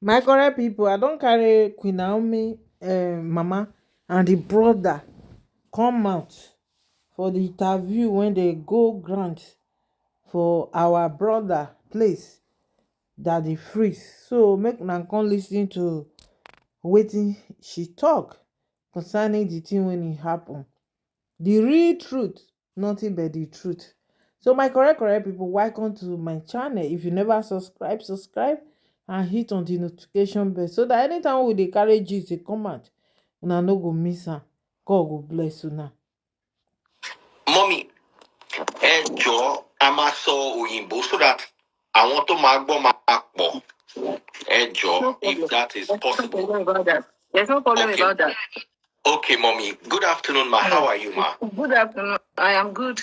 My correct people, I don't carry Queen Naomi mama and the brother come out for the interview when they go grant for our brother place that dey freeze. So make una come lis ten to wetin she talk concerning the thing when e happen. The real truth, nothing but the truth. So my correct people, welcome to my channel. If you never subscribe, subscribe and hit on the notification bell so that anytime we dey carry gist dey come out, una no go miss am. God go bless una. Mommy, jọ̀ọ́ a máa sọ òyìnbó so that àwọn tó máa gbọ́ máa pọ̀. Jọ̀ọ́, if that is possible. There's no problem Okay. about that. Okay, mommy. Good afternoon, ma. How are you, ma? Good afternoon. I am good.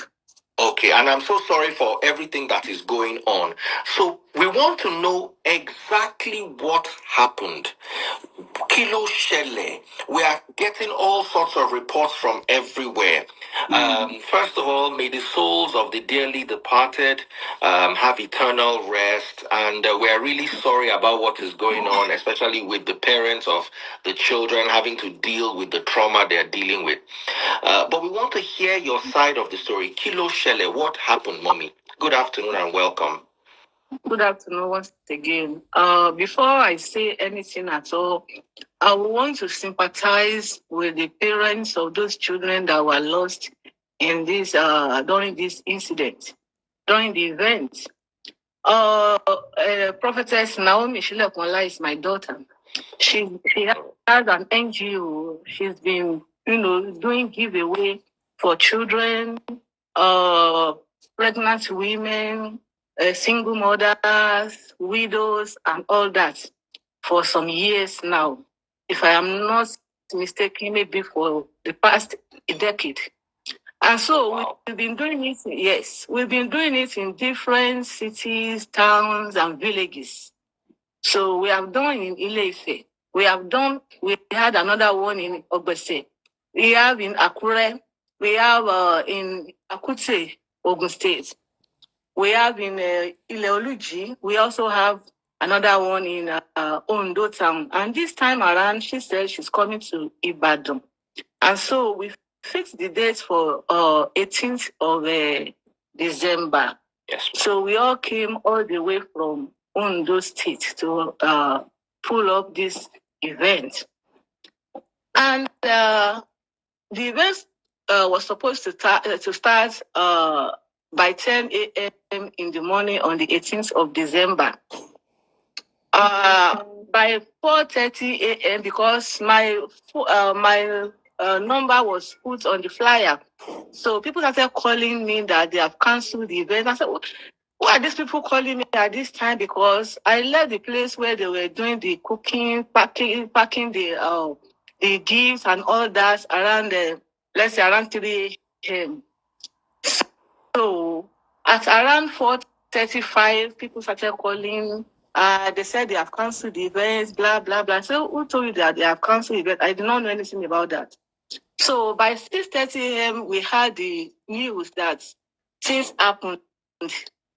Okay, and I'm so sorry for everything that is going on. So we want to know exactly what happened. Kilo Shele. We are getting all sorts of reports from everywhere. First of all, may the souls of the dearly departed have eternal rest. And we are really sorry about what is going on, especially with the parents of the children having to deal with the trauma they're dealing with. But we want to hear your side of the story. Kilo Shele, what happened, mommy? Good afternoon and welcome. Good afternoon once again. Before I say anything at all, I want to sympathize with the parents of those children that were lost in this during this incident, during the event. Prophetess Naomi Shilekonla is my daughter. She has an NGO. She's been, doing giveaway for children, pregnant women, single mothers, widows, and all that for some years now. If I am not mistaken, maybe for the past decade. And so we've been doing it, yes, we've been doing it in different cities, towns, and villages. So we have done in Ile-Ife. We had another one in Ogbese. We have in Akure. We have in Akute, Ogun State. We have in Ile-Oluji. We also have another one in Ondo town. And this time around, she said she's coming to Ibadan. And so we fixed the date for 18th of December. Yes. So we all came all the way from Ondo State to pull up this event. And the event was supposed to start by 10 a.m. in the morning on the 18th of December. By 4:30 a.m. because my number was put on the flyer. So people started calling me that they have cancelled the event. I said, why are these people calling me at this time? Because I left the place where they were doing the cooking, packing the gifts and all that around let's say around 3 a.m. So at around 4:35, people started calling. They said they have cancelled the events, blah, blah, blah. So who told you that they have cancelled the event? I did not know anything about that. So by 6:30 a.m., we had the news that things happened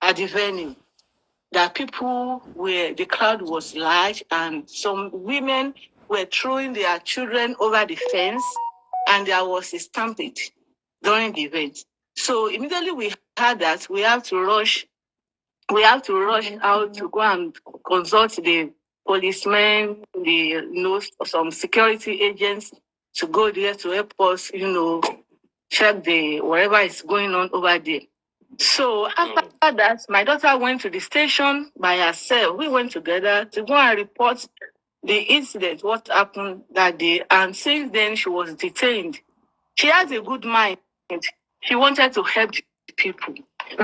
at the venue. That the crowd was large and some women were throwing their children over the fence and there was a stampede during the event. So immediately we heard that we have to rush out to go and consult the policemen, some security agents to go there to help us, check whatever is going on over there. So after that, my daughter went to the station by herself. We went together to go and report the incident, what happened that day. And since then, she was detained. She has a good mind. She wanted to help people.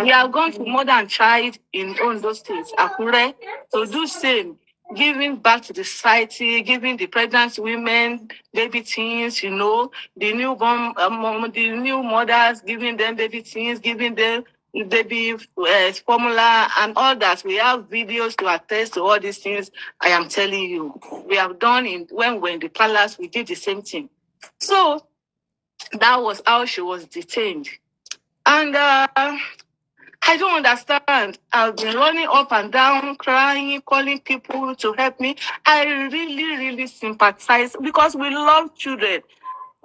We have gone to Mother and Child in Ondo State, Akure, to do same, giving back to the society, giving the pregnant women, baby teens, the newborn, the new mothers, giving them baby teens, giving them baby formula and all that. We have videos to attest to all these things. I am telling you, we have done when we were in the palace, we did the same thing. So that was how she was detained. And I don't understand. I've been running up and down, crying, calling people to help me. I really, really sympathize because we love children.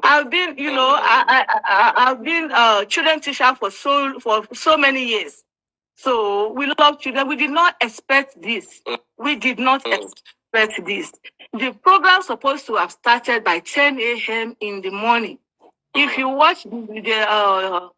I've been, I've been a children teacher for so many years. So we love children. We did not expect this. We did not expect this. The program supposed to have started by 10 a.m. in the morning. If you watch the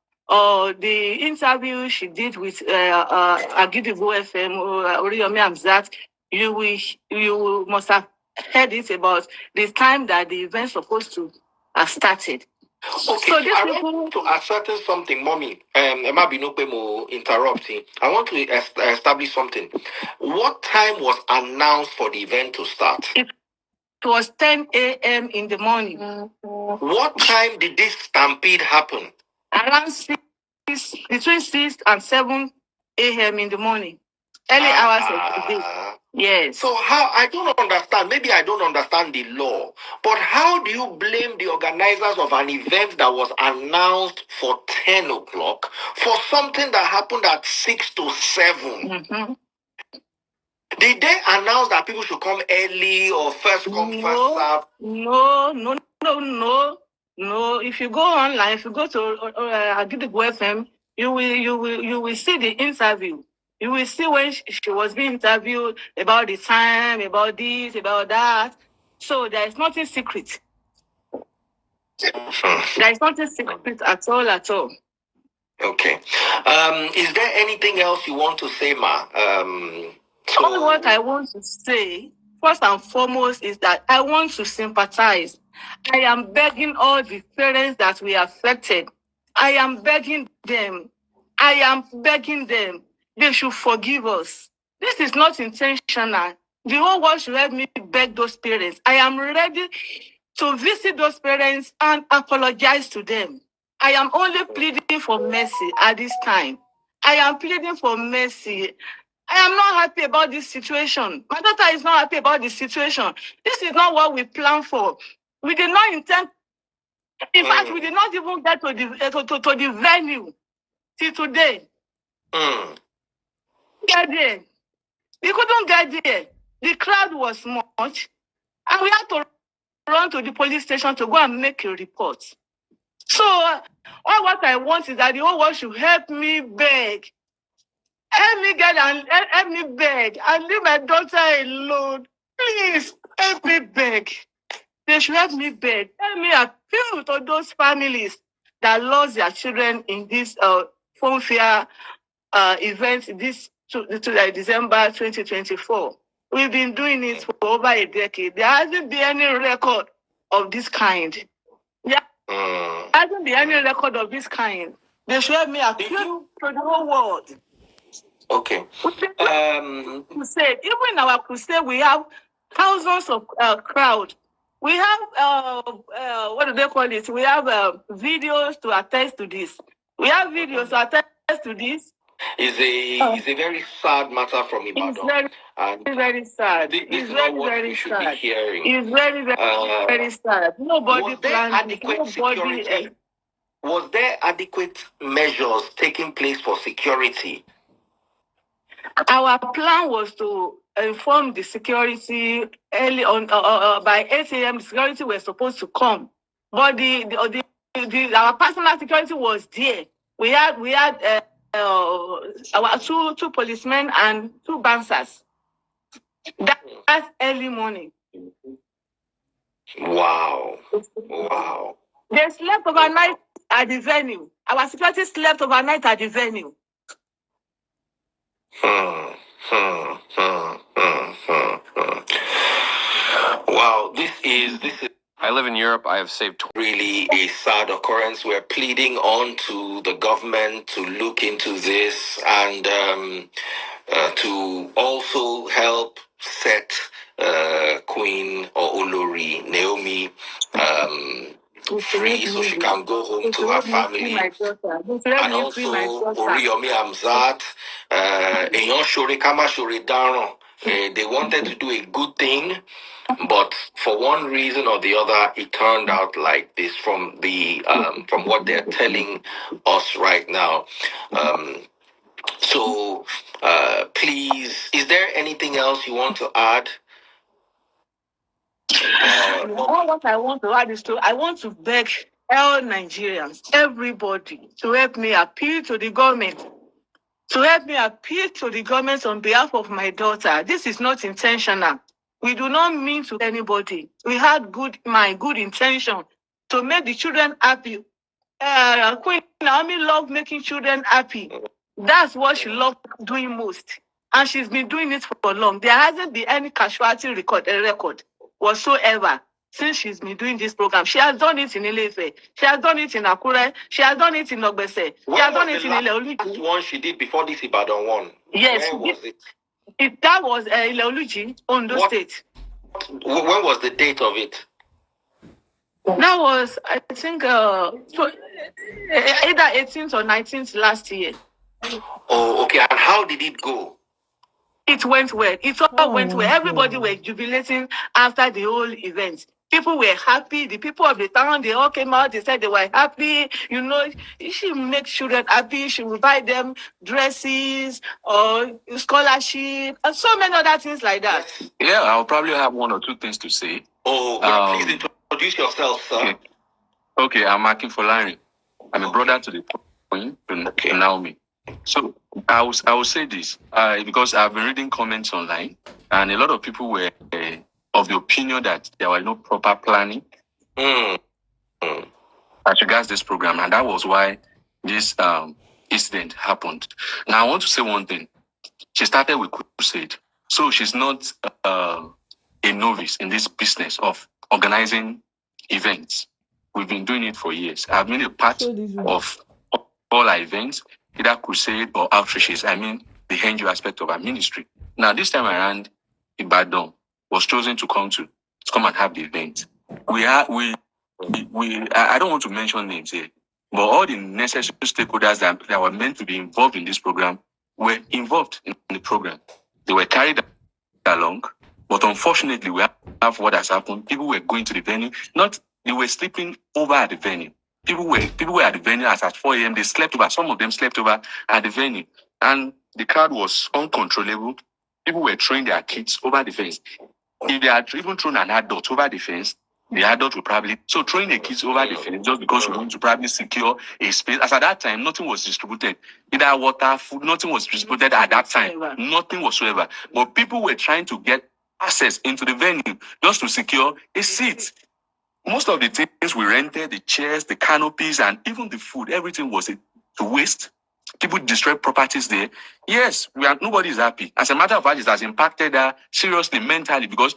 interview she did with Agidigbo FM, Oriyomi Amzat, you must have heard it about the time that the event supposed to have started. Okay, so I want to ascertain something, mommy. Emma Binope mo interrupting. I want to establish something. What time was announced for the event to start? It was 10 a.m. in the morning. What time did this stampede happen? Around 6, between 6 and 7 a.m. in the morning. Early hours of the day. Yes. So how, I don't understand, maybe I don't understand the law, but how do you blame the organizers of an event that was announced for 10 o'clock for something that happened at 6 to 7? Mm-hmm. Did they announce that people should come early or first come, first serve? No. If you go online, if you go to Agidigbo FM, you will see the interview. You will see when she was being interviewed about the time, about this, about that. So there is nothing secret. There is nothing secret at all. Okay. Is there anything else you want to say, Ma? All what I want to say, first and foremost, is that I want to sympathize. I am begging all the parents that we affected. I am begging them. They should forgive us. This is not intentional. The whole world should help me beg those parents. I am ready to visit those parents and apologize to them. I am only pleading for mercy at this time. I am pleading for mercy. I am not happy about this situation. My daughter is not happy about this situation. This is not what we planned for. We did not intend. In fact, we did not even get to the venue till today. Get there. We couldn't get there. The crowd was much, and we had to run to the police station to go and make a report. So, all what I want is that the whole world should help me beg. Help me get and help me beg and leave my daughter alone. Please help me beg. They should help me beg. Help me appeal to those families that lost their children in this phone fair event to December 2024. We've been doing it for over a decade. There hasn't been any record of this kind. There hasn't been any record of this kind. They should help me appeal to the whole world. Okay. Crusade. Even in our crusade, we have thousands of crowd. We have what do they call it? We have videos to attest to this. We have videos to attest to this. It's a very sad matter from Ibadan. It's very sad. This is not what we should be hearing. It's very sad. Nobody planned it. Security? Was there adequate measures taking place for security? Our plan was to inform the security early on by 8 a.m. The security were supposed to come, but our personal security was there. We had our two policemen and 2 bouncers. That's early morning. Wow. They slept overnight at the venue. Our security slept overnight at the venue. Wow, this is. I live in Europe. I have saved really a sad occurrence. We're pleading on to the government to look into this and to also help set Queen or Olori Naomi free so she can go home to her family. And also Oriyomi Amzat, Eyan Shore Kama Shore Daron. They wanted to do a good thing, but for one reason or the other, it turned out like this from the from what they're telling us right now. So, please, is there anything else you want to add? All what I want to add is I want to beg all Nigerians, everybody, to help me appeal to the government. To help me appeal to the government on behalf of my daughter. This is not intentional. We do not mean to anybody. We had good intention to make the children happy. Queen Naomi loved making children happy. That's what she loved doing most. And she's been doing it for long. There hasn't been any casualty record whatsoever since she's been doing this program. She has done it in Ilefe. She has done it in Akure. She has done it in Ogbese. She has done it in Ileoluji. Last one she did before this Ibadan one. Yes. Where was it? That was Ileoluji, Ondo State. When was the date of it? That was, I think, either 18th or 19th last year. Oh, okay. And how did it go? It went well. It all went well. Everybody were jubilating after the whole event. People were happy. The people of the town, they all came out. They said they were happy. You know, she makes children happy. She will buy them dresses or scholarship and so many other things like that. Yeah, I'll probably have one or two things to say. Oh, yeah, please introduce yourself, sir. Okay, I'm Akin Folari. I'm a brother to the Queen, to Naomi. So I will say this because I've been reading comments online, and a lot of people were of the opinion that there was no proper planning as regards this program, and that was why this incident happened. Now I want to say one thing. She started with crusade, so she's not a novice in this business of organizing events. We've been doing it for years. I've been a part of all our events, either crusade or outreaches. I mean, the NGO aspect of our ministry. Now, this time around, Ibadan was chosen to come and have the event. I don't want to mention names here, but all the necessary stakeholders that were meant to be involved in this program were involved in the program. They were carried along, but unfortunately, we have what has happened. People were going to the venue, they were sleeping over at the venue. People were at the venue as at 4 a.m. They slept over. Some of them slept over at the venue. And the crowd was uncontrollable. People were throwing their kids over the fence. If they had even thrown an adult over the fence, the adult would probably... So throwing the kids over the fence just because you want to probably secure a space. As at that time, nothing was distributed. Either water, food, nothing was distributed at that time. Nothing whatsoever. But people were trying to get access into the venue just to secure a seat. Most of the things we rented, the chairs, the canopies, and even the food, everything was to waste. People destroyed properties there. Yes, nobody is happy. As a matter of fact, it has impacted her seriously mentally because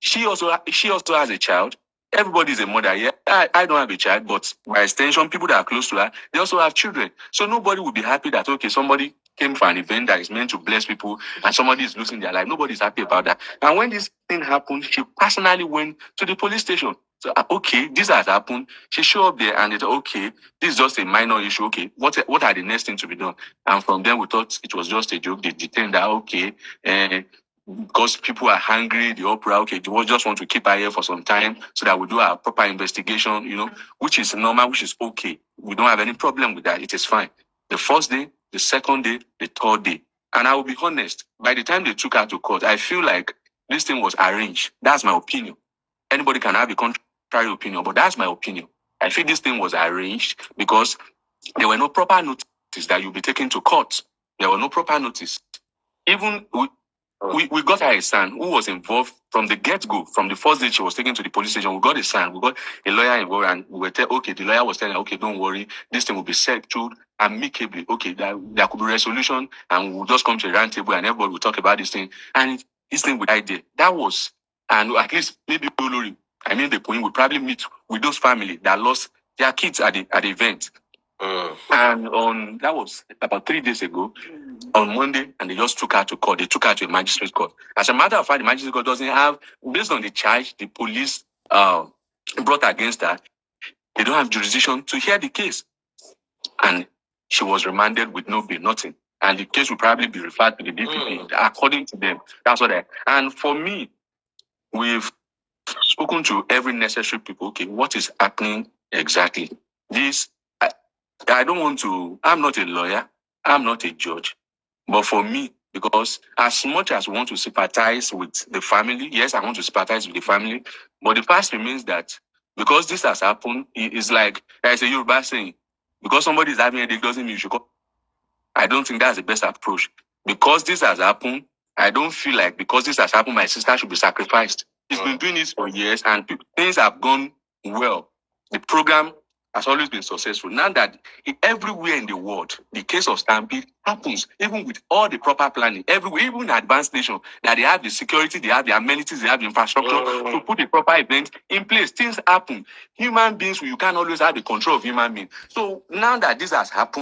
she also has a child. Everybody is a mother. Yeah, I don't have a child, but by extension, people that are close to her, they also have children. So nobody will be happy that, okay, somebody came for an event that is meant to bless people and somebody is losing their life. Nobody's happy about that. And when this thing happened, she personally went to the police station. So, okay, this has happened. She showed up there and it's okay, this is just a minor issue. Okay, what are the next things to be done? And from then we thought it was just a joke. They detained her, okay, because people are hungry, the opera, okay, they just want to keep her here for some time so that we do our proper investigation, which is normal, which is okay. We don't have any problem with that. It is fine. The first day, the second day, the third day. And I will be honest, by the time they took her to court, I feel like this thing was arranged. That's my opinion. Anybody can have a contrary opinion, but that's my opinion. I feel this thing was arranged because there were no proper notice that you'll be taken to court. There were no proper notice. Even we got her a son who was involved from the get-go. From the first day she was taken to the police station, we got a son, we got a lawyer involved, and we were the lawyer was telling her, okay, don't worry, this thing will be settled amicably. Okay, there could be resolution, and we'll just come to a round table and everybody will talk about this thing. And this thing would die there. That was, and at least maybe the point will probably meet with those families that lost their kids at the event. And that was about 3 days ago, on Monday, and they just took her to court. They took her to a magistrate court. As a matter of fact, the magistrate court doesn't have, based on the charge the police brought against her, they don't have jurisdiction to hear the case. And she was remanded with no bail, nothing. And the case will probably be referred to the DPP, according to them. That's what and for me, we've spoken to every necessary people. Okay, what is happening exactly? I don't want to, I'm not a lawyer, I'm not a judge, But for me, because as much as we want to sympathize with the family, yes, I want to sympathize with the family, but the fact remains that because this has happened, it's like there's a Yoruba saying, because somebody is having a headache doesn't mean you should call. I don't think that's the best approach. Because this has happened, I don't feel like because this has happened, my sister should be sacrificed. She's been doing this for years and things have gone well. The program has always been successful. Now that everywhere in the world, the case of stampede happens, even with all the proper planning, everywhere, even in advanced nation, that they have the security, they have the amenities, they have the infrastructure to put the proper event in place. Things happen. Human beings, you can't always have the control of human beings. So now that this has happened,